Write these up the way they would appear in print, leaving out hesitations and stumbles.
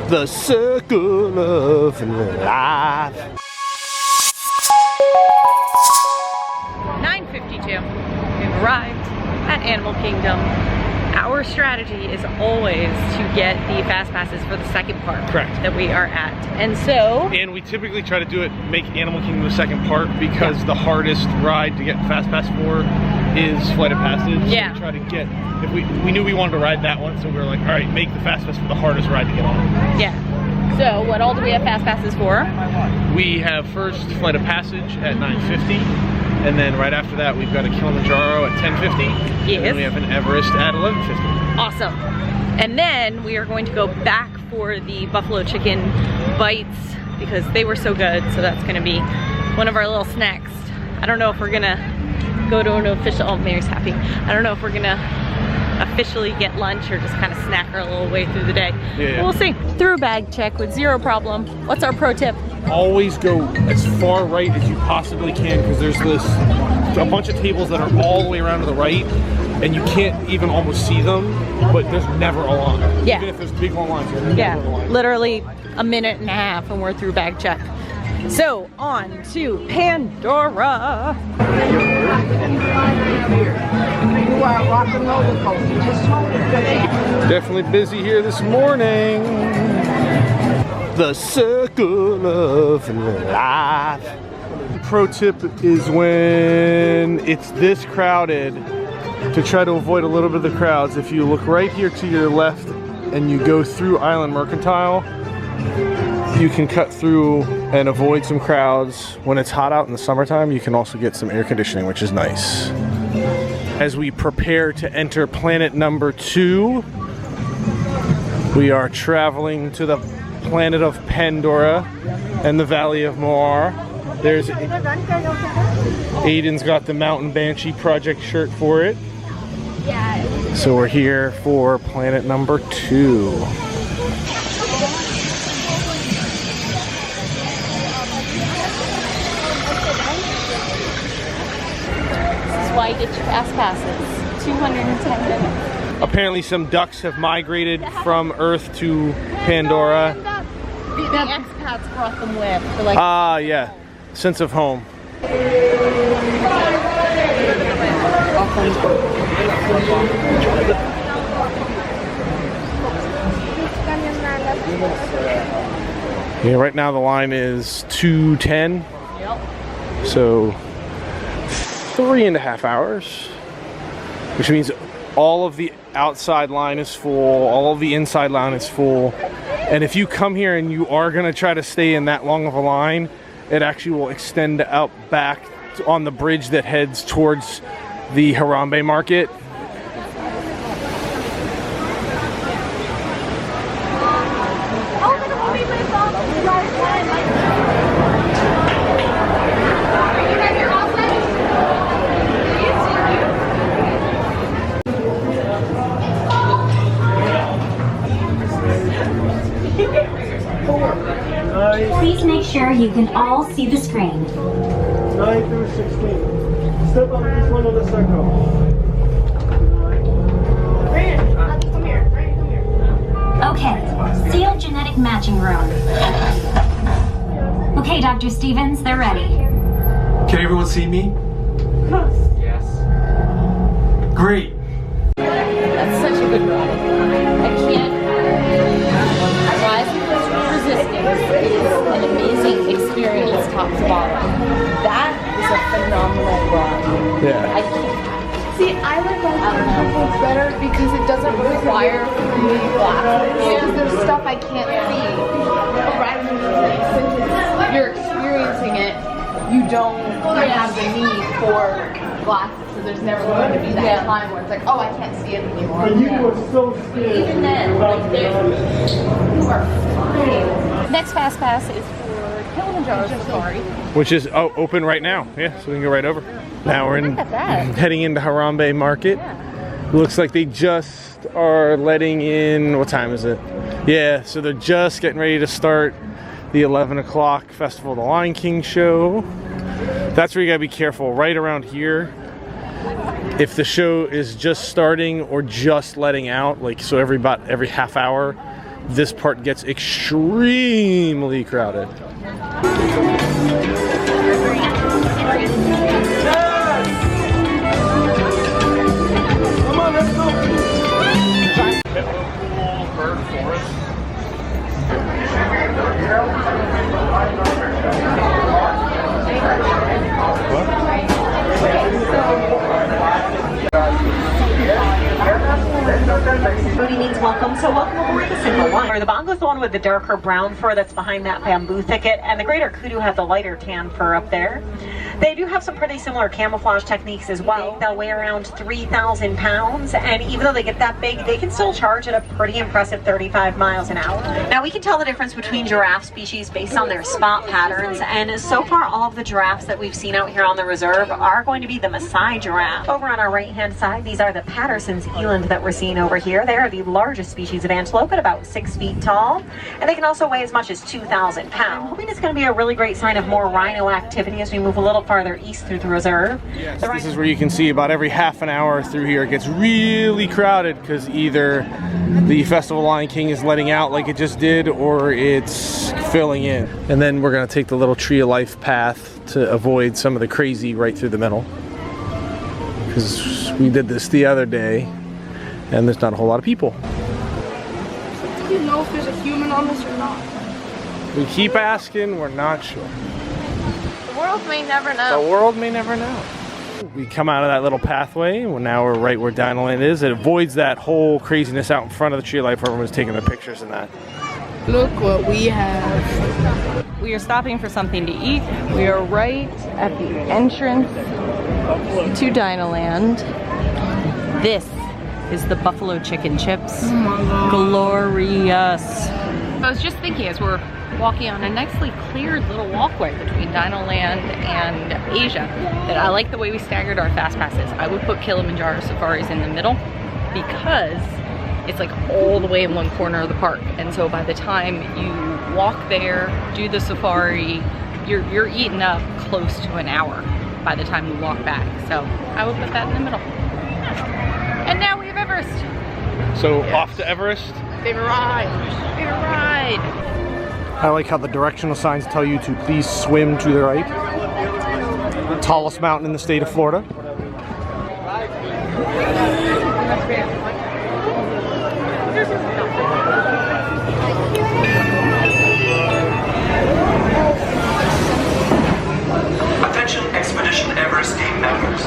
The circle of life. 9:52. We've arrived at Animal Kingdom. Our strategy is always to get the fast passes for the second park. Correct. That we are at. And we typically try to do it, make Animal Kingdom the second park, because the hardest ride to get fast pass for is Flight of Passage. Yeah. So we try to get, if we knew we wanted to ride that one, so we were like, all right, make the fast pass for the hardest ride to get on. Yeah. So what all do we have fast passes for? We have first Flight of Passage at 9:50. And then right after that, we've got a Kilimanjaro at 10:50. Yes. And then we have an Everest at 11:50. Awesome. And then we are going to go back for the buffalo chicken bites because they were so good. So that's going to be one of our little snacks. I don't know if we're going to go to an official, oh, Mary's happy. I don't know if we're going to officially get lunch or just kind of snack our little way through the day. Yeah. We'll see. Through bag check with zero problem. What's our pro tip? Always go as far right as you possibly can, because there's a bunch of tables that are all the way around to the right and you can't even almost see them, but there's never a line. Yeah. Even if there's big long lines, there's never a line. Literally a minute and a half and we're through bag check. So on to Pandora. Definitely busy here this morning. The circle of life. Pro tip is when it's this crowded, to try to avoid a little bit of the crowds. If you look right here to your left and you go through Island Mercantile, you can cut through and avoid some crowds. When it's hot out in the summertime, you can also get some air conditioning, which is nice. As we prepare to enter planet number 2, we are traveling to the planet of Pandora and the Valley of Moar. There's Aidan's got the Mountain Banshee Project shirt for it. So we're here for planet number 2. This is why you get your fast passes. 210 minutes. Apparently some ducks have migrated from Earth to Pandora. The expats brought them with. They're like, Yeah. Sense of home. Yeah, right now the line is 2:10. yep. So 3.5 hours, which means all of the outside line is full, all of the inside line is full. And if you come here and you are gonna try to stay in that long of a line, it actually will extend out back on the bridge that heads towards the Harambe market. Please make sure you can all see the screen. 9 through 16. Step on each one of the circle. Come here. Okay, sealed genetic matching room. Okay, Dr. Stevens, they're ready. Can everyone see me? Yes. Great. That's such a good ride. I can't. Rise of Resistance is an amazing experience, top to bottom. That is a phenomenal ride. Yeah. I can't. See, I like Walt better because it doesn't require me glasses. Because there's stuff I can't see. But riding since you're experiencing it, you don't have the need for glasses. So there's never going to be that time where it's like, oh, I can't see it anymore. And you were so scared. Even then, like, you are fine. Next fast pass is for Kilimanjaro Safari. Which is open right now. Yeah, so we can go right over. Now we're heading into Harambe Market. Yeah. Looks like they just are letting in, what time is it? Yeah, so they're just getting ready to start the 11 o'clock Festival of the Lion King show. That's where you gotta be careful. Right around here, if the show is just starting or just letting out, like so every half hour, this part gets extremely crowded. Come on, let's go. Bird forest. Booty means welcome, so welcome aboard the Simba One. The bongo's the one with the darker brown fur that's behind that bamboo thicket, and the greater kudu has the lighter tan fur up there. They do have some pretty similar camouflage techniques as well. They'll weigh around 3,000 pounds, and even though they get that big, they can still charge at a pretty impressive 35 miles an hour. Now, we can tell the difference between giraffe species based on their spot patterns, and so far all of the giraffes that we've seen out here on the reserve are going to be the Maasai giraffe. Over on our right-hand side, these are the Patterson's eland that we're seeing over here. They are the largest species of antelope at about 6 feet tall, and they can also weigh as much as 2,000 pounds. I'm hoping it's going to be a really great sign of more rhino activity as we move a little farther east through the reserve. Yes, this is where you can see about every half an hour through here it gets really crowded because either the Festival of Lion King is letting out like it just did or it's filling in. And then we're going to take the little Tree of Life path to avoid some of the crazy right through the middle, because we did this the other day and there's not a whole lot of people. Do you know if there's a human on this or not? We keep asking, we're not sure. The world may never The know. world may never know. We come out of that little pathway, well, now we're right where Dinoland is. It avoids that whole craziness out in front of the Tree of Life where everyone's taking the pictures and that. Look what we have. We are stopping for something to eat. We are right at the entrance to Dinoland. This is the buffalo chicken chips. Oh my God. Glorious. I was just thinking as we're walking on a nicely cleared little walkway between Dinoland and Asia that I like the way we staggered our fast passes. I would put Kilimanjaro safaris in the middle because it's like all the way in one corner of the park, and so by the time you walk there, do the safari, you're eating up close to an hour by the time you walk back. So I would put that in the middle. And now we have Everest. So off to Everest. Favorite ride. Favorite ride. I like how the directional signs tell you to please swim to the right. Tallest mountain in the state of Florida. Attention Expedition Everest team members.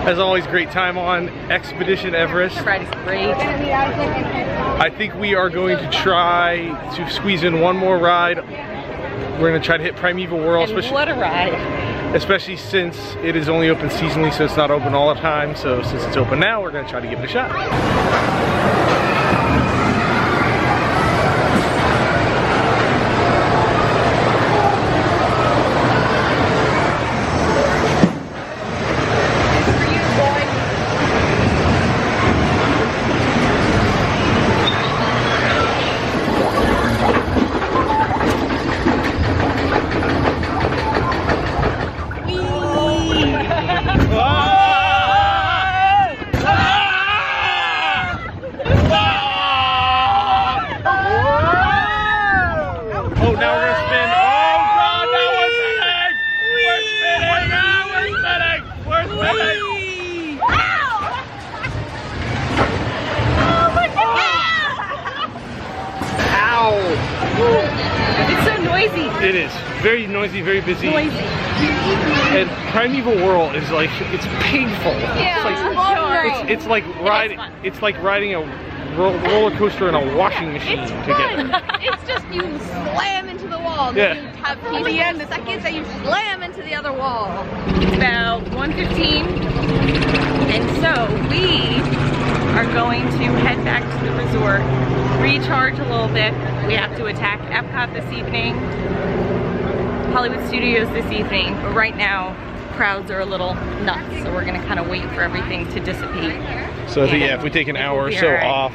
As always, great time on Expedition Everest. The ride is great. I think we are going to try to squeeze in one more ride. We're going to try to hit Primeval World, And what a ride. especially since it is only open seasonally, so it's not open all the time. So since it's open now, we're going to try to give it a shot. very noisy, very busy. Noisy. And Primeval World is like, it's painful. Yeah, it's like riding. It's like riding a roller coaster in a washing machine together. It's just you slam into the wall. Yeah. Then you have PBN the second that you slam into the other wall. It's about 1:15, and so we are going to head back to the resort, recharge a little bit. We have to attack Epcot this evening, Hollywood Studios this evening, but right now crowds are a little nuts, so we're gonna kind of wait for everything to dissipate. So yeah, if we take an hour or so right. off,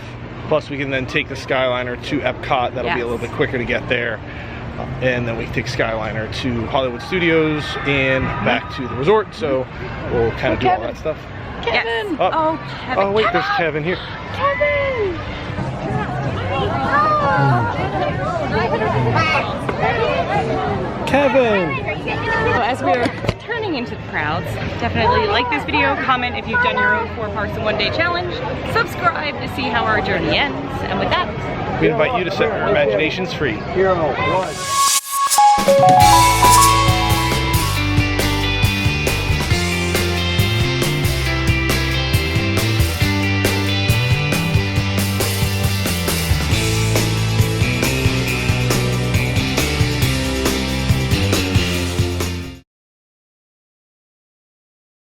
plus we can then take the Skyliner to Epcot, that'll be a little bit quicker to get there. And then we take Skyliner to Hollywood Studios and back to the resort, so we'll kind of do all that stuff. Kevin! Oh. Oh, Kevin. Oh wait, there's Kevin here. Kevin! Kevin! So as we're turning into the crowds, definitely like this video, comment if you've done your own 4 parks in 1 day challenge, subscribe to see how our journey ends, and with that, We invite you to set your imaginations free. Hero, one.